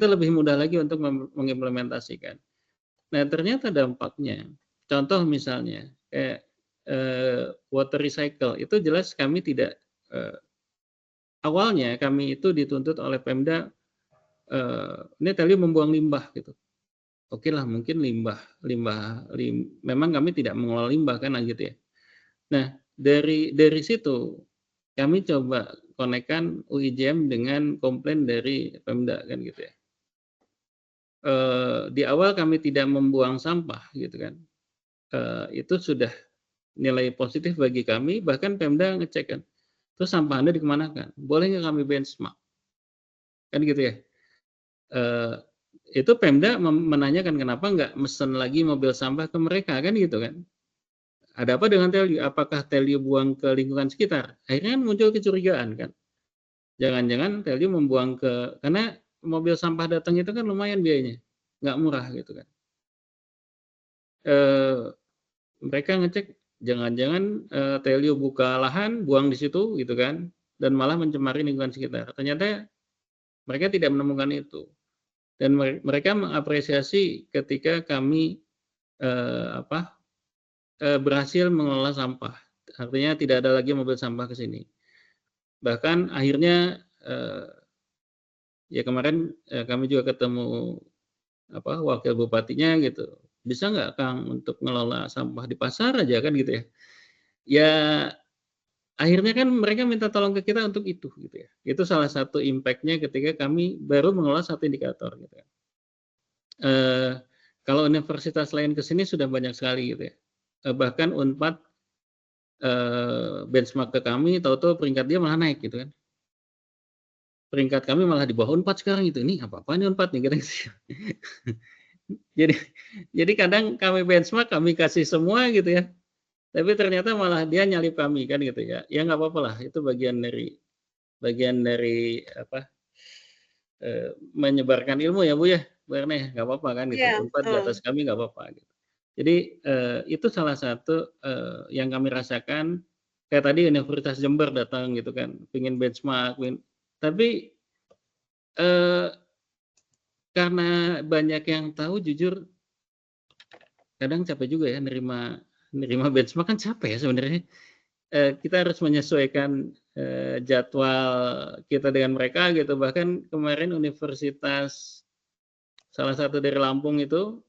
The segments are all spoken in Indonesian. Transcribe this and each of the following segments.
itu lebih mudah lagi untuk mengimplementasikan. Nah, ternyata dampaknya, contoh misalnya kayak water recycle, itu jelas kami tidak awalnya kami itu dituntut oleh Pemda, ini tadi membuang limbah gitu. Oke lah, mungkin memang kami tidak mengelola limbah kan gitu ya. Nah, dari situ kami coba konekkan UIJM dengan komplain dari Pemda kan gitu ya. Di awal kami tidak membuang sampah gitu kan. Itu sudah nilai positif bagi kami, bahkan Pemda ngecek kan. Terus sampah Anda dikemanakan? Boleh nggak kami benchmark? Kan gitu ya. Itu Pemda menanyakan kenapa nggak mesen lagi mobil sampah ke mereka kan gitu kan. Ada apa dengan Telio? Apakah Telio buang ke lingkungan sekitar? Akhirnya kan muncul kecurigaan kan. Jangan-jangan Telio membuang karena mobil sampah datang itu kan lumayan biayanya, nggak murah gitu kan. Mereka ngecek jangan-jangan Telio buka lahan, buang di situ gitu kan, dan malah mencemari lingkungan sekitar. Ternyata mereka tidak menemukan itu. Dan mereka mengapresiasi ketika kami berhasil mengelola sampah. Artinya tidak ada lagi mobil sampah ke sini. Bahkan akhirnya ya kemarin kami juga ketemu wakil bupatinya gitu. Bisa nggak Kang untuk ngelola sampah di pasar aja kan gitu ya. Ya akhirnya kan mereka minta tolong ke kita untuk itu gitu ya. Itu salah satu impact-nya ketika kami baru mengelola satu indikator gitu ya. Kalau universitas lain ke sini sudah banyak sekali gitu ya. Bahkan Unpad benchmark ke kami, tahu-tahu peringkat dia malah naik gitu kan. Peringkat kami malah di bawah Unpad sekarang gitu. Ini apa-apaan nih Unpad nih gitu. Jadi kadang kami benchmark, kami kasih semua gitu ya. Tapi ternyata malah dia nyalip kami kan gitu ya. Ya nggak apa-apa lah, itu bagian dari menyebarkan ilmu ya Bu ya. Bu Erna ya, nggak apa-apa kan gitu. Iya, Unpad di atas kami nggak apa-apa gitu. Jadi itu salah satu yang kami rasakan. Kayak tadi Universitas Jember datang gitu kan, pingin benchmark, tapi karena banyak yang tahu, jujur kadang capek juga ya nerima benchmark kan capek ya sebenarnya. Kita harus menyesuaikan jadwal kita dengan mereka gitu. Bahkan kemarin universitas salah satu dari Lampung itu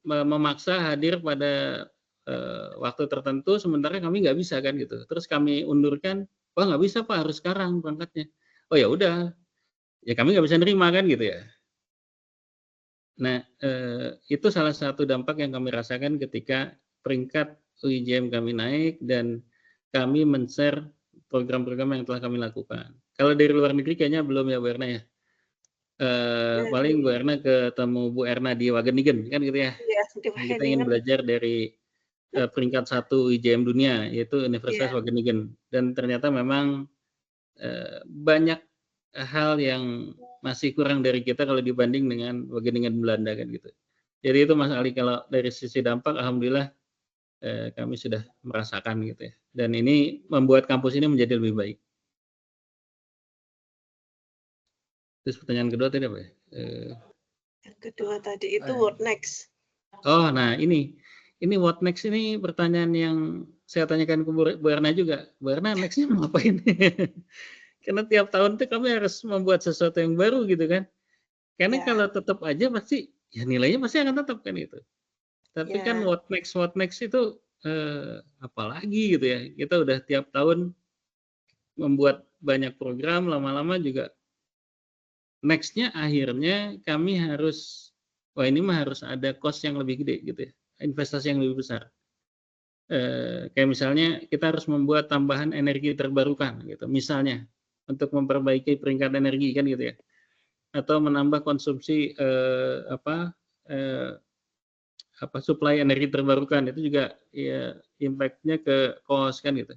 memaksa hadir pada waktu tertentu, sementara kami nggak bisa kan gitu. Terus kami undurkan, wah nggak bisa Pak, harus sekarang berangkatnya. Oh ya udah, ya kami nggak bisa nerima kan gitu ya. Nah, itu salah satu dampak yang kami rasakan ketika peringkat UIJM kami naik dan kami men-share program-program yang telah kami lakukan. Kalau dari luar negeri kayaknya belum ya Bu Erna ya. Paling Bu Erna ketemu Bu Erna di Wageningen kan gitu ya. Iya, di Kita ingin Wageningen. belajar dari peringkat 1 UIJM dunia, yaitu Universitas Iya. Wageningen. Dan ternyata memang banyak hal yang masih kurang dari kita kalau dibanding dengan Wageningen Belanda kan gitu. Jadi itu Mas Ali, kalau dari sisi dampak alhamdulillah kami sudah merasakan gitu ya. Dan ini membuat kampus ini menjadi lebih baik. Terus pertanyaan kedua tadi apa ya? Yang kedua tadi itu what next? Oh, nah ini what next ini pertanyaan yang saya tanyakan ke Bu Erna juga. Bu Erna next-nya mau ngapain? Karena tiap tahun tuh kami harus membuat sesuatu yang baru gitu kan. Karena Ya, kalau tetap aja pasti ya nilainya pasti akan tetap kan itu. Tapi kan ya, what next itu apalagi gitu ya. Kita udah tiap tahun membuat banyak program, lama-lama juga next-nya akhirnya kami harus, wah ini mah harus ada cost yang lebih gede gitu ya. Investasi yang lebih besar. Kayak misalnya kita harus membuat tambahan energi terbarukan gitu. Misalnya untuk memperbaiki peringkat energi kan gitu ya. Atau menambah konsumsi supply energi terbarukan, itu juga ya impact-nya ke cost kan gitu.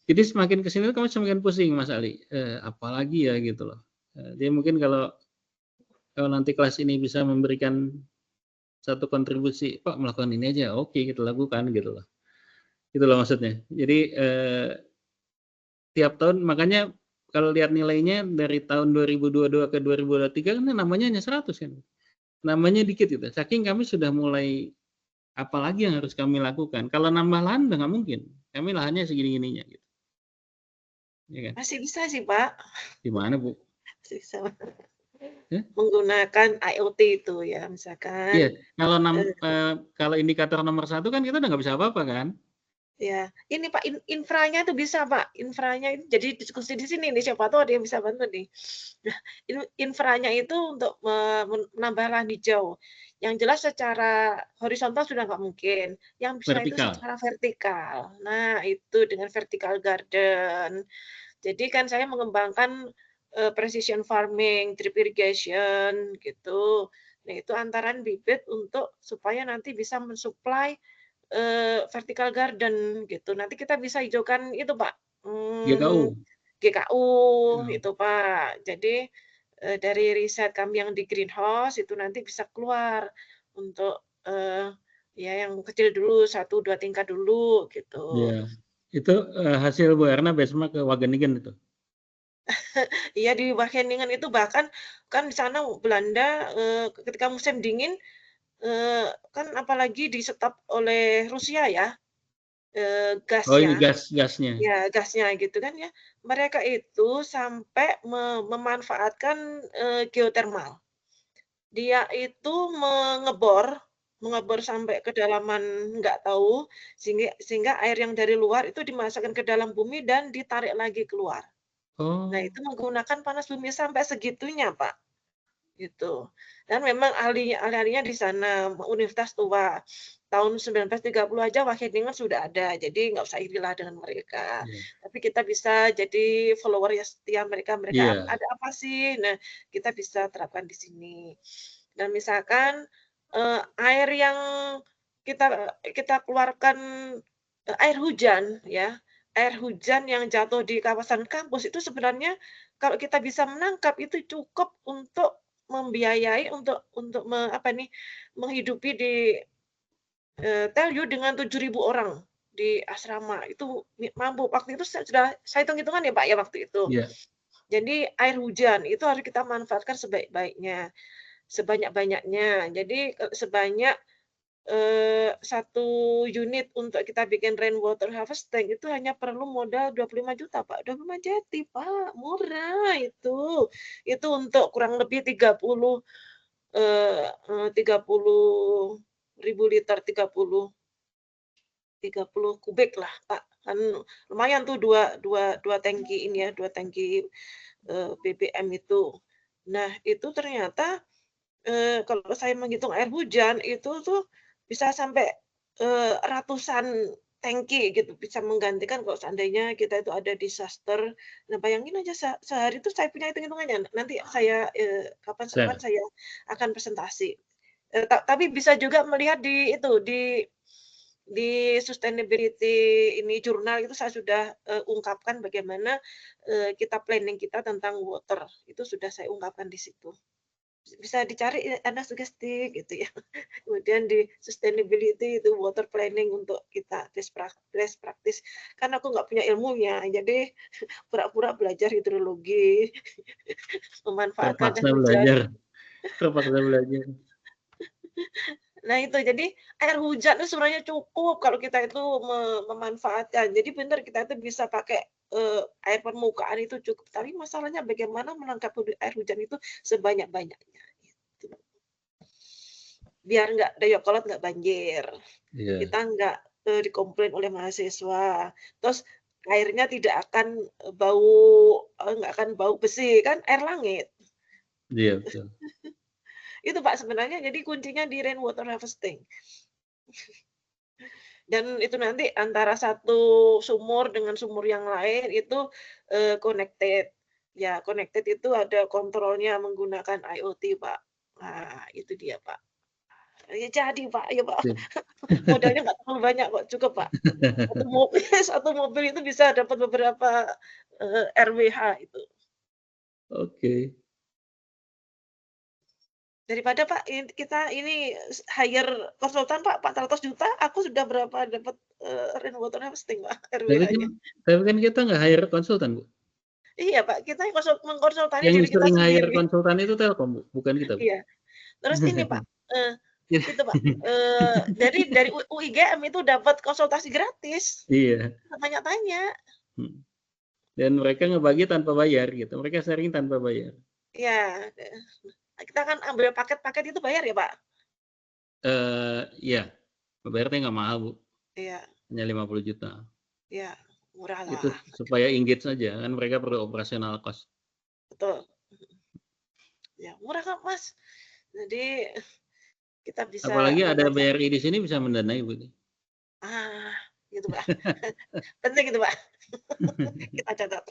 Jadi semakin ke sini kamu semakin pusing Mas Ali. Apalagi ya gitu loh. Jadi mungkin kalau nanti kelas ini bisa memberikan satu kontribusi, Pak melakukan ini aja, oke kita lakukan gitu loh. Gitu loh maksudnya. Jadi tiap tahun makanya kalau lihat nilainya dari tahun 2022 ke 2023 kan namanya hanya 100 kan. Namanya dikit gitu. Saking kami sudah mulai apalagi yang harus kami lakukan. Kalau nambah lahan udah nggak mungkin. Kami lahannya segini-gininya gitu. Ya kan? Masih bisa sih, Pak. Gimana, Bu? Masih bisa Ya? menggunakan IoT itu ya, Iya, misalkan kalau indikator nomor 1 kan kita udah nggak bisa apa-apa kan? ya, ini Pak, infranya itu bisa Pak, infranya itu jadi diskusi di sini nih, siapa tahu ada yang bisa bantu nih. Nah, infranya itu untuk menambah lahan hijau. Yang jelas secara horizontal sudah nggak mungkin, yang bisa itu Vertikal. secara vertikal. Nah, itu dengan vertical garden. Jadi kan saya mengembangkan, precision farming, drip irrigation, gitu. Nah, itu antaran bibit untuk supaya nanti bisa mensuplai vertical garden gitu. Nanti kita bisa hijaukan itu, Pak, GKU. GKU Mmm. itu, Pak. Jadi, dari riset kami yang di greenhouse itu nanti bisa keluar untuk, ya yang kecil dulu, 1, 2 tingkat dulu gitu. Iya. Itu, hasil Bu Erna benchmark ke Wageningen itu? Iya di Wageningen itu bahkan kan di sana Belanda, ketika musim dingin, kan apalagi di-stop oleh Rusia ya, Oh ini gasnya. gasnya. Ya, gasnya gitu kan ya. Mereka itu sampai memanfaatkan, geotermal. Dia itu mengebor sampai kedalaman nggak tahu, sehingga air yang dari luar itu dimasukkan ke dalam bumi dan ditarik lagi keluar. Nah, Oh, itu menggunakan panas bumi sampai segitunya, Pak. Gitu. Dan memang ahli-ahlinya di sana, universitas tua. Tahun 1930 aja Wageningen sudah ada, jadi nggak usah irilah dengan mereka. iya. Tapi kita bisa jadi follower ya setia mereka, mereka Iya. ada apa sih? Nah, kita bisa terapkan di sini. Dan misalkan, air yang kita kita keluarkan, air hujan ya, air hujan yang jatuh di kawasan kampus itu sebenarnya kalau kita bisa menangkap itu cukup untuk membiayai untuk apa nih, menghidupi di, tell you dengan 7.000 orang di asrama, itu mampu. Waktu itu saya hitung-hitungan ya, Pak, ya, waktu itu. Iya. Jadi air hujan itu harus kita manfaatkan sebaik-baiknya, sebanyak-banyaknya. Jadi, sebanyak, 1 unit untuk kita bikin rainwater harvesting itu hanya perlu modal 25 juta Pak, 25 jadi, Pak, murah itu. Itu untuk kurang lebih 30.000 liter, 30 kubik lah, Pak. Kan lumayan tuh dua tangki ini ya, 2 tangki, BBM itu. Nah, itu ternyata, kalau saya menghitung air hujan itu tuh bisa sampai, ratusan tangki gitu, bisa menggantikan kalau seandainya kita itu ada disaster. Nah, bayangin aja sehari itu saya punya hitung-hitungannya, nanti saya, kapan-kapan Share. saya akan presentasi. Tapi bisa juga melihat di itu, di sustainability ini jurnal itu saya sudah, ungkapkan bagaimana, kita planning kita tentang water, itu sudah saya ungkapkan di situ. Bisa dicari Anda sugesti gitu ya. Kemudian di sustainability itu water planning untuk kita best practice. Kan aku nggak punya ilmunya, jadi pura-pura belajar hidrologi, memanfaatkan Terpaksa air hujan. belajar. Terpaksa belajar. Nah itu, jadi air hujan itu sebenarnya cukup kalau kita itu memanfaatkan. Jadi benar kita itu bisa pakai, air permukaan itu cukup, tapi masalahnya bagaimana menangkap air hujan itu sebanyak-banyaknya, gitu. Biar nggak Dayakolot nggak banjir, Iya. kita nggak, dikomplain oleh mahasiswa, terus airnya tidak akan, nggak akan bau besi, kan air langit. Iya, betul. Itu Pak sebenarnya jadi kuncinya di rainwater harvesting. Dan itu nanti antara satu sumur dengan sumur yang lain itu, connected. Ya connected itu ada kontrolnya menggunakan IoT, Pak. Nah itu dia, Pak. Ya jadi, Pak, ayo, Pak. Sip. Modalnya nggak terlalu banyak kok, cukup, Pak. Satu mobil satu mobil itu bisa dapat beberapa, RWH itu. Oke. Daripada Pak, kita ini hire konsultan Pak, 400 juta, aku sudah berapa dapat, rainwater harvesting Pak, Tapi kan RWH-nya. tapi kan kita nggak hire konsultan, Bu. Iya, Pak, kita mengkonsultasi Yang diri kita sering hire sendiri. konsultan itu Telkom, Bu, bukan kita, Bu. Iya. Terus ini, Pak, itu, Pak, dari UIGM itu dapat konsultasi gratis, Iya. nggak tanya-tanya. Dan mereka ngebagi tanpa bayar gitu, mereka sharing tanpa bayar. Iya, kita kan ambil paket-paket itu bayar ya, Pak? Iya, bayarnya nggak mahal, Bu, Iya. hanya 50 juta. Iya, murah Itu lah. supaya engage saja, kan mereka perlu operasional cost. Betul. Ya, murah kok, Mas. Jadi kita bisa Apalagi ada membaca. BRI di sini bisa mendanai, Bu. Gitu, Pak. Penting itu, Pak. Kita catat.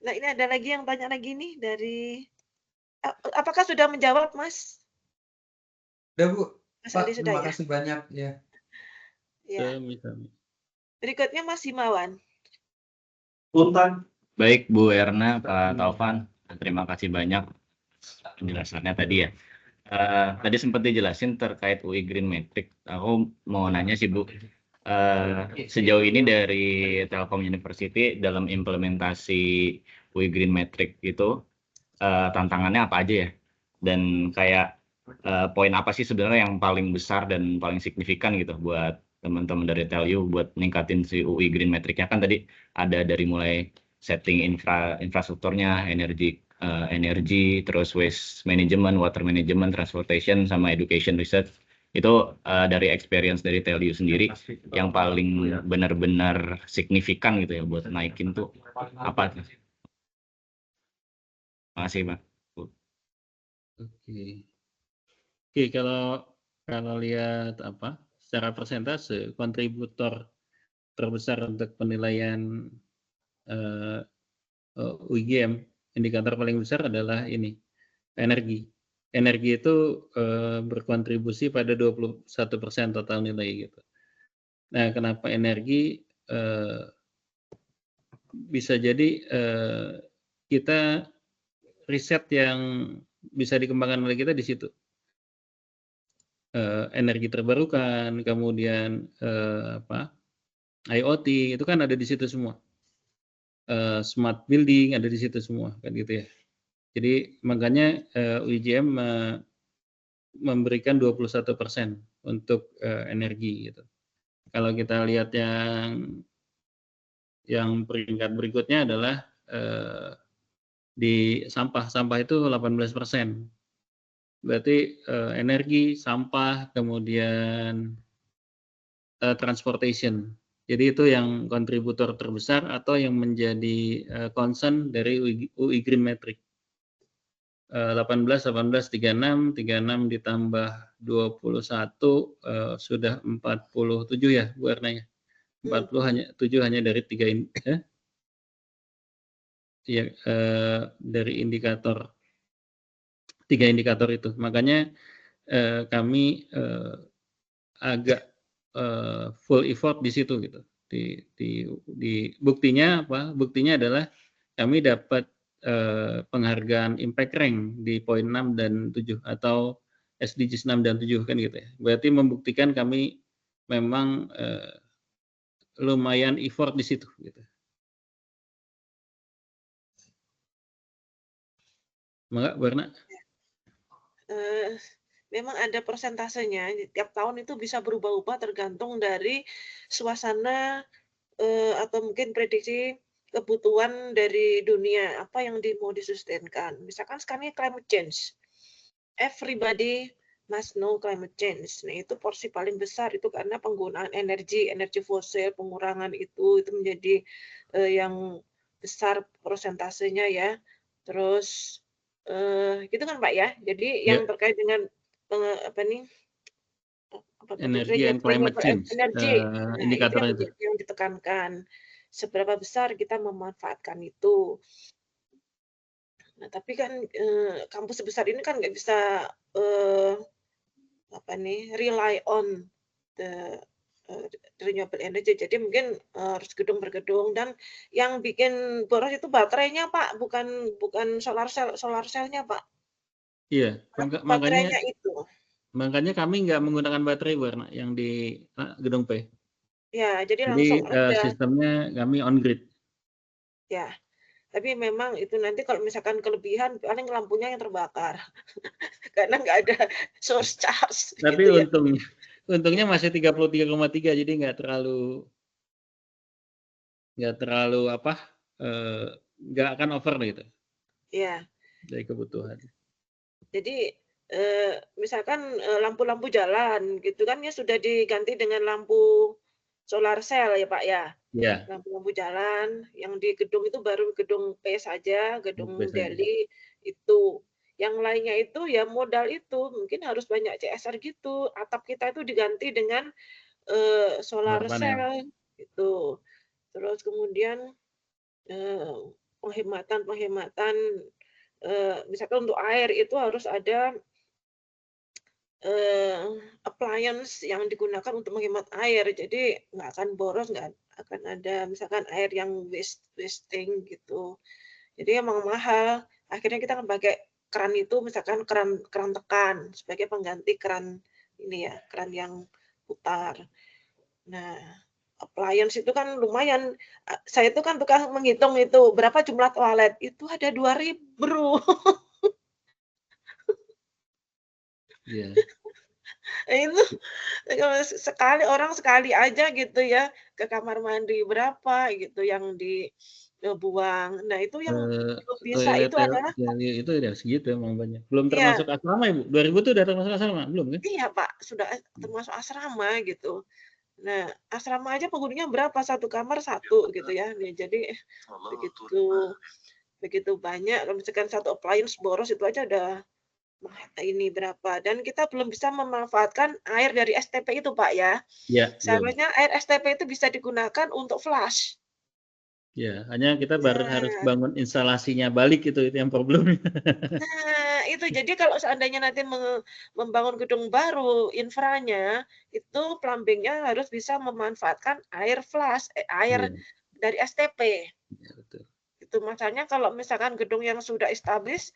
Nah, ini ada lagi yang tanya lagi nih dari apakah sudah menjawab, Mas? Udah, Bu. Mas Pak, Andi sudah terima ya? kasih banyak ya. Ya. Sami-sami. Berikutnya Mas Himawan. Baik Bu Erna, Pak Taufan, terima kasih banyak penjelasannya tadi ya. Tadi sempat dijelasin terkait UI Green Metric. Aku mau nanya sih Bu, sejauh ini dari Telkom University dalam implementasi UI Green Metric itu tantangannya apa aja ya? Dan kayak poin apa sih sebenarnya yang paling besar dan paling signifikan gitu buat teman-teman dari TELU buat ningkatin si UI Green Metric-nya, kan tadi ada dari mulai setting infrastrukturnya, energi, terus waste management, water management, transportation, sama education research. Itu dari experience dari TELU sendiri yang paling benar-benar signifikan gitu ya buat naikin tuh apa? Makasih Pak. Oke, kalau lihat apa secara persentase kontributor terbesar untuk penilaian UIGM, indikator paling besar adalah ini, energi. Energi itu berkontribusi pada 21% total nilai gitu. Nah, kenapa energi? Bisa jadi kita riset yang bisa dikembangkan oleh kita di situ. Energi terbarukan, kemudian IoT itu kan ada di situ semua. Smart building ada di situ semua kan gitu ya. Jadi makanya UIGM memberikan 21% untuk energi gitu. Kalau kita lihat yang peringkat berikutnya adalah di sampah itu 18%. Berarti energi, sampah, kemudian transportation. Jadi itu yang kontributor terbesar atau yang menjadi concern dari UI Green Metric. 18, 36 ditambah 21 sudah 47 ya Bu Erna ya. 7 hanya dari 3 dari indikator 3 indikator itu. Makanya kami agak full effort di situ gitu. Di buktinya apa? Buktinya adalah kami dapat penghargaan impact rank di poin 6 dan 7 atau SDGs 6 dan 7 kan gitu ya. Berarti membuktikan kami memang lumayan effort di situ gitu. Mbak Barna? Memang ada persentasenya, tiap tahun itu bisa berubah-ubah tergantung dari suasana atau mungkin prediksi kebutuhan dari dunia, apa yang mau disustainkan. Misalkan sekarang ini climate change. Everybody must know climate change. Nah, itu porsi paling besar itu karena penggunaan energi fosil, pengurangan itu menjadi yang besar persentasenya ya. Terus gitu kan Pak ya. Jadi yang terkait dengan Energi and climate change. energi. Nah, indikator itu yang ditekankan. Seberapa besar kita memanfaatkan itu. Nah, tapi kan kampus sebesar ini kan nggak bisa rely on the renewable energy. Jadi mungkin harus gedung per gedung, dan yang bikin boros itu baterainya Pak, bukan solar cell-nya Pak. Iya, Baterainya itu. makanya kami nggak menggunakan baterai Bu Erna yang di gedung P. Ya, jadi Jadi langsung ada. sistemnya kami on grid. Ya, tapi memang itu nanti kalau misalkan kelebihan paling lampunya yang terbakar. Karena nggak ada source charge Tapi gitu ya. untungnya masih 33,3 jadi nggak terlalu apa nggak akan over gitu Ya, dari kebutuhan. jadi misalkan lampu-lampu jalan gitu kan ya sudah diganti dengan lampu solar cell ya Pak ya. Ya, Lampu-lampu jalan yang di gedung itu baru gedung P saja, gedung biasanya. Delhi itu. Yang lainnya itu ya modal itu mungkin harus banyak CSR gitu. Atap kita itu diganti dengan solar Solar panel. cell gitu. Terus kemudian penghematan-penghematan misalkan untuk air itu harus ada appliance yang digunakan untuk menghemat air. Jadi nggak akan boros, nggak akan ada misalkan air yang wasting gitu. Jadi emang mahal. Akhirnya kita akan pakai keran itu misalkan keran keran tekan sebagai pengganti keran ini ya, keran yang putar. Nah, appliance itu kan lumayan. Saya itu kan tukang menghitung itu berapa jumlah toilet. Itu ada 2.000, Bro. Iya. Itu sekali orang sekali aja gitu ya ke kamar mandi berapa gitu yang dibuang. Nah, itu yang belum bisa Toilet itu adalah ya, itu udah segitu emang banyak. Belum iya, termasuk asrama Ibu. 2000 tuh udah termasuk asrama belum kan? iya Pak, sudah termasuk asrama gitu. Nah, asrama aja penghuninya berapa? Satu kamar satu gitu ya. Nih, jadi begitu begitu banyak. Kalau misalkan satu appliance boros itu aja udah ini berapa. Dan kita belum bisa memanfaatkan air dari STP itu Pak ya. Ya, belum. Seharusnya air STP itu bisa digunakan untuk flush. Ya, hanya kita baru harus Nah bangun instalasinya balik itu yang problemnya. nah itu jadi kalau seandainya nanti membangun gedung baru, infranya, itu plumbing-nya harus bisa memanfaatkan air flush, air Iya, dari STP. ya, betul. Itu makanya kalau misalkan gedung yang sudah established,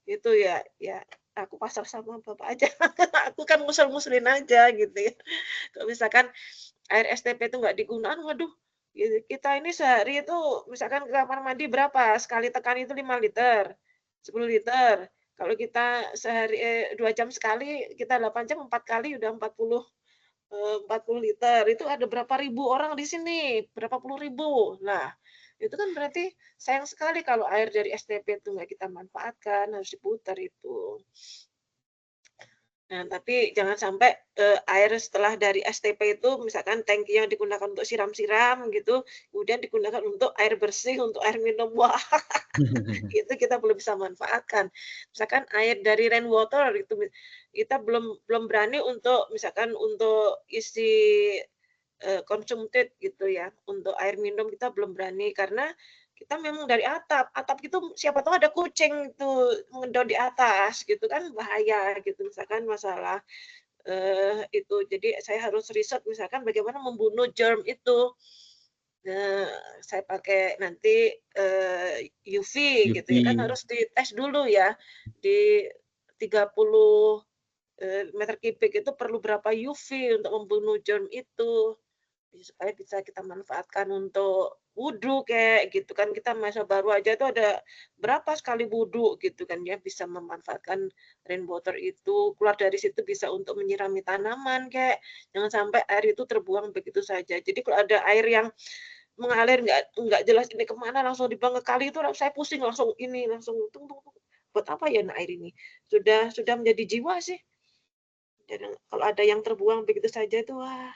itu ya aku pasrah sama Bapak aja. Aku kan ngusul-ngusulin aja gitu ya. Kalau misalkan air STP itu nggak digunakan, waduh, kita ini sehari itu misalkan ke kamar mandi berapa, sekali tekan itu 5 liter, 10 liter. Kalau kita sehari 2 jam sekali, kita 8 jam 4 kali udah 40 liter. Itu ada berapa ribu orang di sini, berapa puluh ribu. Nah, itu kan berarti sayang sekali kalau air dari STP itu nggak kita manfaatkan, harus diputar itu. Nah, tapi jangan sampai, air setelah dari STP itu misalkan tangki yang digunakan untuk siram-siram gitu, kemudian digunakan untuk air bersih, untuk air minum. Wah, itu kita belum bisa manfaatkan. Misalkan air dari rainwater itu kita belum belum berani untuk misalkan untuk isi, consumpted gitu ya, untuk air minum kita belum berani karena kita memang dari atap. Atap itu siapa tahu ada kucing itu mengendor di atas gitu kan bahaya gitu misalkan masalah, itu. Jadi saya harus riset misalkan bagaimana membunuh germ itu. Nah, saya pakai nanti, UV gitu ya, kan UV. harus dites dulu ya, di 30, meter kubik itu perlu berapa UV untuk membunuh germ itu. Supaya bisa kita manfaatkan untuk wudhu kayak gitu kan, kita masa baru aja tuh ada berapa sekali wudhu gitu kan ya, bisa memanfaatkan rainwater itu, keluar dari situ bisa untuk menyirami tanaman kayak jangan sampai air itu terbuang begitu saja. Jadi kalau ada air yang mengalir nggak jelas ini kemana langsung dibuang ke kali itu saya pusing langsung ini, langsung tung tung tung, buat apa ya nah air ini? Sudah menjadi jiwa sih. Dan kalau ada yang terbuang begitu saja itu wah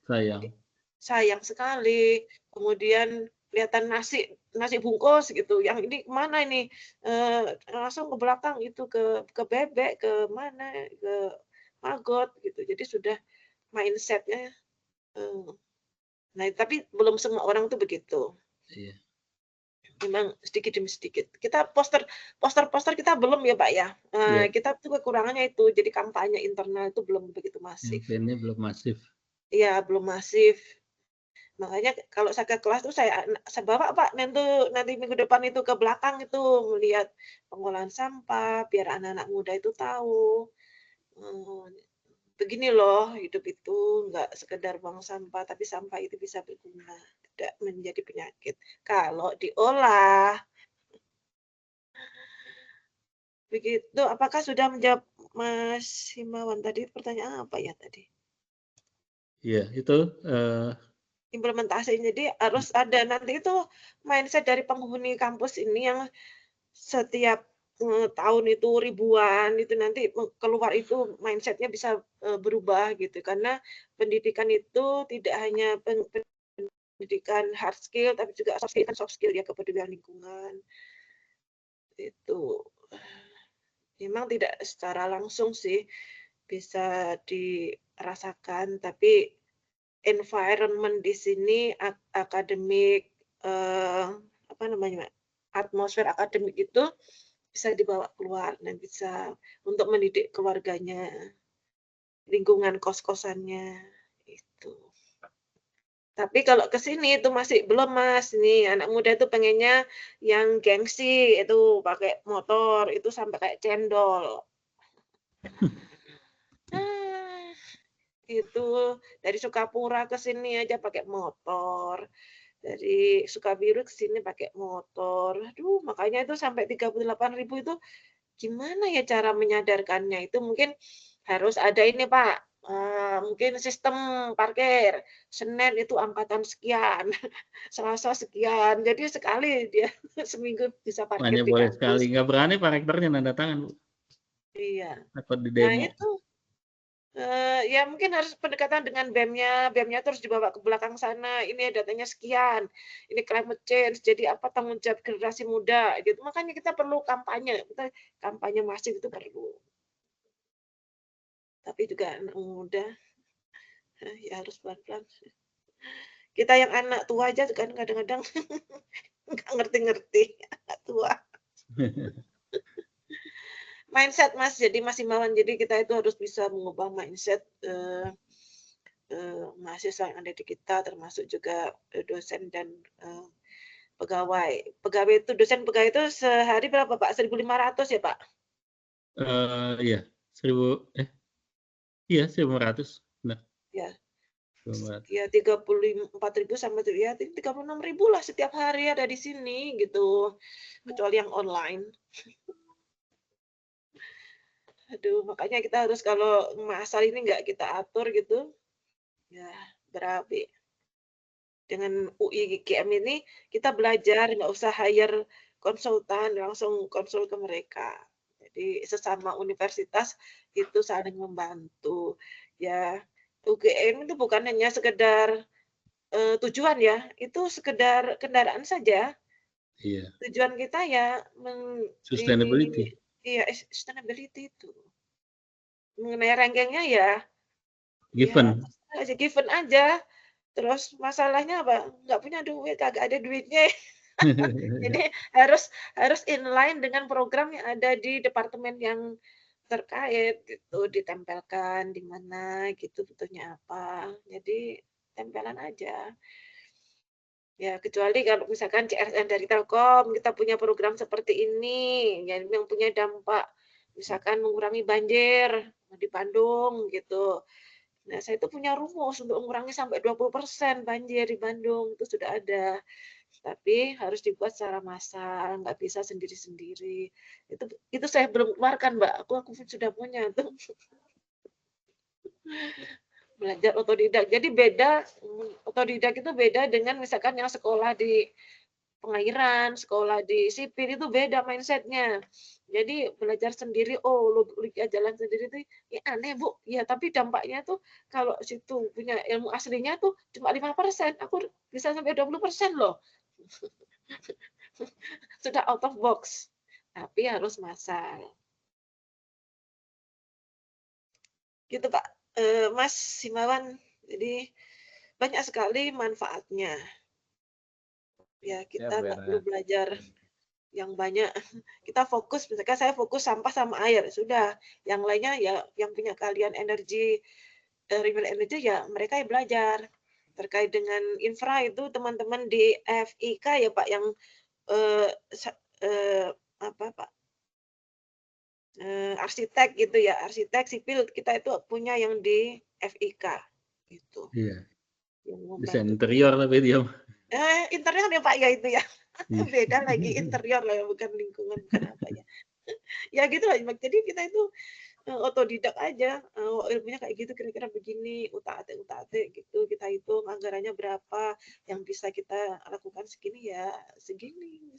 Sayang. sayang sekali. Kemudian kelihatan nasi nasi bungkus gitu, yang ini kemana ini? Langsung ke belakang itu ke bebek, ke mana, ke maggot gitu. Jadi sudah mindset-nya, nah tapi belum semua orang tuh begitu. Iya. Memang sedikit demi sedikit. Kita poster-poster kita belum ya, Pak, ya. Iya, Kita tuh kekurangannya itu, jadi kampanye internal itu belum begitu masif. campaign-nya belum masif. Iya, belum masif. Makanya kalau saya ke kelas tuh saya bawa, Pak, nanti minggu depan itu ke belakang itu melihat pengolahan sampah biar anak-anak muda itu tahu. Eee, begini loh, hidup itu nggak sekedar buang sampah, tapi sampah itu bisa berguna, tidak menjadi penyakit. Kalau diolah, begitu. Apakah sudah menjawab Mas Himawan tadi? Pertanyaan apa ya tadi? Iya, itu Implementasi. Jadi harus ada nanti itu mindset dari penghuni kampus ini yang setiap tahun itu ribuan itu nanti keluar itu mindsetnya bisa berubah gitu karena pendidikan itu tidak hanya pendidikan hard skill tapi juga soft skill ya kepedulian lingkungan itu memang tidak secara langsung sih bisa dirasakan tapi environment di sini akademik apa namanya atmosfer akademik itu bisa dibawa keluar dan bisa untuk mendidik keluarganya, lingkungan kos-kosannya itu. Tapi kalau ke sini itu masih belum Mas, nih anak muda itu pengennya yang gengsi itu pakai motor itu sampai kayak cendol. Ah, itu dari Sukapura ke sini aja pakai motor. Dari Sukabiru ke sini pakai motor. Aduh, makanya itu sampai 38.000 itu gimana ya cara menyadarkannya? Itu mungkin harus ada ini, Pak, mungkin sistem parkir. Senin itu angkatan sekian, Selasa sekian. Jadi sekali dia seminggu bisa parkir hanya di boleh sekali. kampus. Nggak berani Pak Rektornya nanda tangan, Bu. Iya. Takut di Nah, demo. itu ya mungkin harus pendekatan dengan BEM-nya terus dibawa ke belakang sana, ini datanya sekian, ini climate change, jadi apa tanggung jawab generasi muda gitu. Makanya kita perlu kampanye masif itu perlu. Tapi juga anak muda ya harus pelan-pelan. Kita yang anak tua aja kan kadang-kadang nggak ngerti-ngerti, anak tua. Mindset Mas, jadi Mas Himawan, jadi kita itu harus bisa mengubah mindset mahasiswa yang ada di kita, termasuk juga dosen dan pegawai. Pegawai itu dosen pegawai itu sehari berapa Pak? 1.500 ya Pak? Iya, 1.500, benar. Ya, 1.500. ya 34.000 sama ya 36.000 lah setiap hari ada di sini gitu. Kecuali yang online. Aduh, makanya kita harus kalau masal ini nggak kita atur gitu, ya berabe. Dengan UI GM ini kita belajar, nggak usah hire konsultan, langsung konsul ke mereka. Jadi sesama universitas itu saling membantu. Ya, UGM itu bukan hanya sekedar tujuan ya, itu sekedar kendaraan saja. Iya, Tujuan kita ya ini sustainability. iya sustainability itu. Mengenai rankingnya ya Given. terserah aja given aja. Terus masalahnya apa? Nggak punya duit, kagak ada duitnya. Jadi harus harus inline dengan program yang ada di departemen yang terkait gitu, ditempelkan di mana gitu butuhnya apa. Jadi tempelan aja. Ya, kecuali kalau misalkan CSR dari Telkom, kita punya program seperti ini, yang punya dampak misalkan mengurangi banjir di Bandung gitu. Nah, saya itu punya rumus untuk mengurangi sampai 20% banjir di Bandung, itu sudah ada. Tapi harus dibuat secara massal, nggak bisa sendiri-sendiri. Itu saya belum keluarkan, Mbak. Aku sudah punya tuh. Belajar otodidak. Jadi beda, otodidak itu beda dengan misalkan yang sekolah di pengairan, sekolah di sipil itu beda mindsetnya. Jadi belajar sendiri, oh lihat jalan sendiri itu ya aneh Bu, ya tapi dampaknya tuh kalau situ punya ilmu aslinya tuh cuma 5%, aku bisa sampai 20% loh. Sudah out of box, tapi harus massal. Gitu Pak, Mas Himawan, jadi banyak sekali manfaatnya. Ya kita nggak perlu belajar yang banyak. Kita fokus, misalkan saya fokus sampah sama air, sudah. Yang lainnya ya yang punya kalian energi, renewable energy ya mereka yang belajar. Terkait dengan infra itu teman-teman di FIK ya Pak yang apa Pak arsitek gitu ya, arsitek sipil kita itu punya yang di FIK gitu. Iya. Yang Desain membantu interior tapi dia. interior ya Pak ya itu ya. Iya. Beda lagi interior lah ya, bukan lingkungan bukan apa ya. Ya gitu lah. Jadi kita itu otodidak aja. Ilmunya kayak gitu kira-kira begini, utak-atik gitu. Kita hitung anggarannya berapa, yang bisa kita lakukan segini ya segini.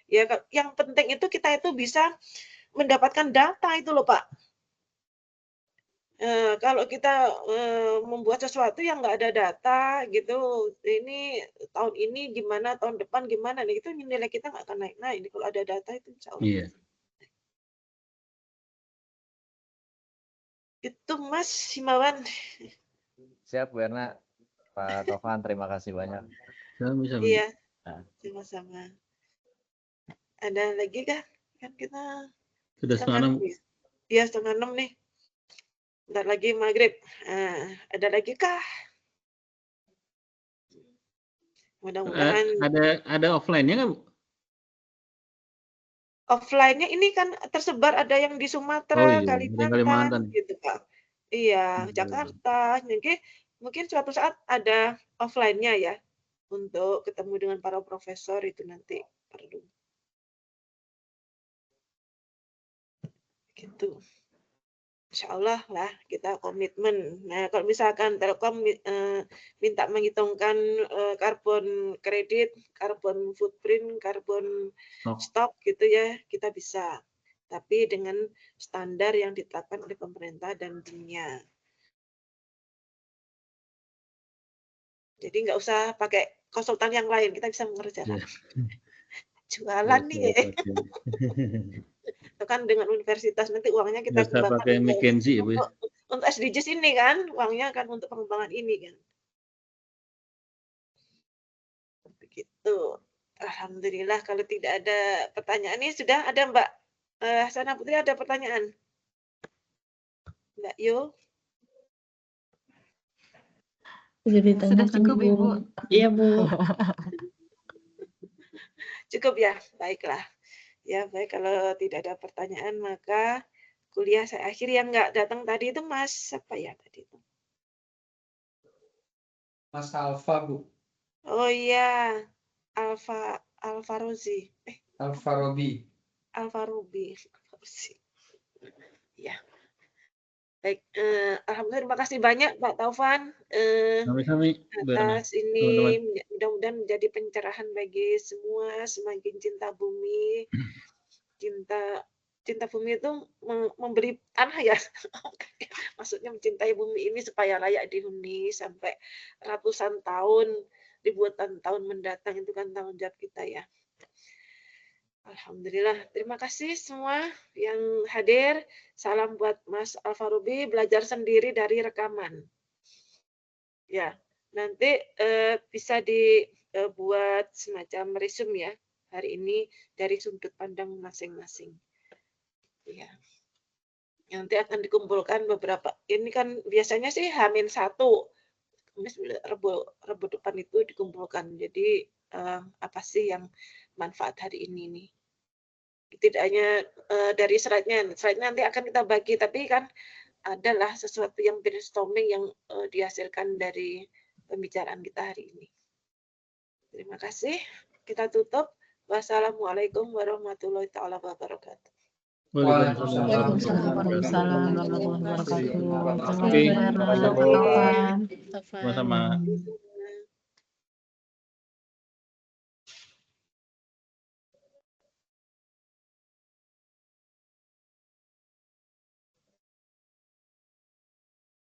Ya yang penting itu kita itu bisa mendapatkan data itu loh Pak. Kalau kita membuat sesuatu yang nggak ada data gitu, ini tahun ini gimana, tahun depan gimana, nih itu nilai kita nggak akan naik. Nah ini kalau ada data itu insya Allah. Iya. Itu Mas Himawan. Siap Bu Erna. Pak Tovan, terima kasih banyak. Sama-sama. Iya, Nah. sama-sama. Ada lagi kah? Kan kita Sudah setengah 6. Iya, setengah 6 nih. Bentar lagi maghrib. Ada lagi kah? Mudah-mudahan Ada offline-nya nggak, Bu? offline-nya ini kan tersebar, ada yang di Sumatera, Ada yang Kalimantan Kalimantan gitu Pak. Iya, Jakarta. Mungkin suatu saat ada offline-nya ya untuk ketemu dengan para profesor itu nanti perlu. Gitu. Insya Allah lah kita komitmen. Nah kalau misalkan Telkom minta menghitungkan karbon kredit, karbon footprint, karbon stok gitu ya, kita bisa. Tapi dengan standar yang ditetapkan oleh pemerintah dan dunia. Jadi nggak usah pakai konsultan yang lain, kita bisa mengerjakan. Jualan nih. Itu kan dengan universitas nanti uangnya kita kembangkan pakai McKinsey ya, Bu. Untuk SDGs ini kan, uangnya kan untuk pengembangan ini kan. Begitu. Alhamdulillah kalau tidak ada pertanyaan ini sudah ada Mbak Hasanah Putri, ada pertanyaan? Mbak Yo? Sudah cukup Ibu. Iya Bu. Cukup ya, baiklah. Ya baik, kalau tidak ada pertanyaan maka kuliah saya akhiri. Yang nggak datang tadi itu Mas apa ya tadi itu? Mas Alfa, Bu. Oh iya, Alfa Rozi. Alfa Robi. Alfa Robi. Ya. Baik, alhamdulillah terima kasih banyak Pak Taufan atas ini, mudah-mudahan menjadi pencerahan bagi semua, semakin cinta bumi. Cinta bumi itu memberi tanah ya. Maksudnya mencintai bumi ini supaya layak dihuni sampai ratusan tahun, ribuan tahun mendatang, itu kan tanggung jawab kita ya. Alhamdulillah, terima kasih semua yang hadir. Salam buat Mas Alfarubi, belajar sendiri dari rekaman. Ya, nanti bisa dibuat semacam resume ya hari ini dari sudut pandang masing-masing. Ya, nanti akan dikumpulkan beberapa. Ini kan biasanya sih H-1, Rebo depan itu dikumpulkan. Jadi apa sih yang manfaat hari ini nih? Tidak hanya dari slide-nya nanti akan kita bagi, tapi kan adalah sesuatu yang brainstorming yang dihasilkan dari pembicaraan kita hari ini. Terima kasih. Kita tutup. Wassalamualaikum warahmatullahi wabarakatuh. Waalaikumsalam warahmatullahi wabarakatuh. Terima kasih. Sama-sama.